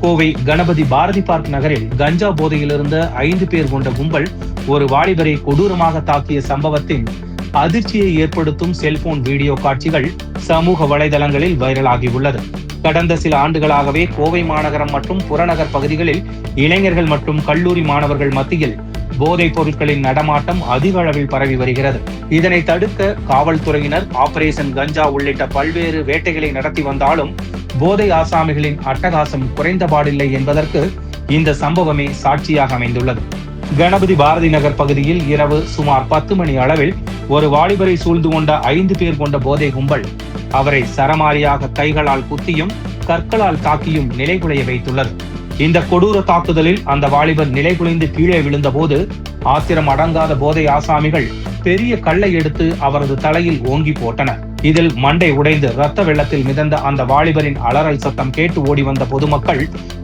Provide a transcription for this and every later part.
Kovai Ganapathi Bharathi park நகரில் கஞ்சா போதையில் இருந்த 5 பேர் கொண்ட கும்பல் ஒரு வாலிபரை கொடூரமாக தாக்கிய சம்பவத்தின் அதிர்ச்சியை ஏற்படுத்தும் செல்போன் வீடியோ காட்சிகள் சமூக வலைதளங்களில் வைரலாகியுள்ளது. கடந்த சில ஆண்டுகளாகவே கோவை மாநகரம் மற்றும் புறநகர் பகுதிகளில் இளைஞர்கள் மற்றும் கல்லூரி மாணவர்கள் மத்தியில் போதைப் பொருட்களின் நடமாட்டம் அதிக அளவில் பரவி வருகிறது. இதனை தடுக்க காவல்துறையினர் ஆபரேஷன் கஞ்சா உள்ளிட்ட பல்வேறு வேட்டைகளை நடத்தி வந்தாலும் போதை ஆசாமிகளின் அட்டகாசம் குறைந்தபாடில்லை என்பதற்கு இந்த சம்பவமே சாட்சியாக அமைந்துள்ளது. கணபதி பாரதி நகர் பகுதியில் இரவு சுமார் 10 மணி அளவில் ஒரு வாலிபரை சூழ்ந்து கொண்ட 5 பேர் கொண்ட போதை கும்பல் அவரை சரமாரியாக கைகளால் குத்தியும் கற்களால் தாக்கியும் நிலைகுலைய வைத்துள்ளது. இந்த கொடூர தாக்குதலில் அந்த வாலிபர் நிலைகுலைந்து கீழே விழுந்த போது ஆத்திரம் அடங்காத போதை ஆசாமிகள் பெரிய கல்லை எடுத்து அவரது தலையில் ஓங்கி போட்டனர். இதில் மண்டை உடைந்து இரத்த வெள்ளத்தில் மிதந்த அந்த வாலிபரின் அலறல் சத்தம் கேட்டு ஓடி வந்த பொதுமக்கள்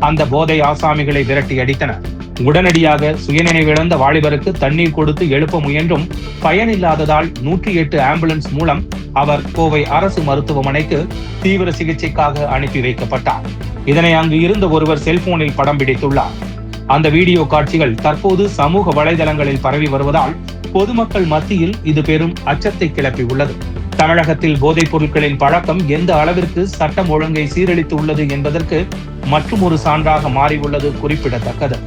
அந்த போதை ஆசாமிகளை விரட்டி அடித்தனர். உடனடியாக சுயநினைவிழந்த வாலிபருக்கு தண்ணீர் கொடுத்து எழுப்ப முயன்றும் பயனில்லாததால் 108 ஆம்புலன்ஸ் மூலம் அவர் கோவை அரசு மருத்துவமனைக்கு தீவிர சிகிச்சைக்காக அனுப்பி வைக்கப்பட்டார். இதனை அங்கு இருந்த ஒருவர் செல்போனில் படம் பிடித்துள்ளார். அந்த வீடியோ காட்சிகள் தற்போது சமூக வலைதளங்களில் பரவி வருவதால் பொதுமக்கள் மத்தியில் இது பெரும் அச்சத்தை கிளப்பியுள்ளது. தமிழகத்தில் போதைப் பொருட்களின் பழக்கம் எந்த அளவிற்கு சட்டம் ஒழுங்கை சீரழித்து உள்ளது என்பதற்கு மற்றும் ஒரு சான்றாக மாறியுள்ளது குறிப்பிடத்தக்கது.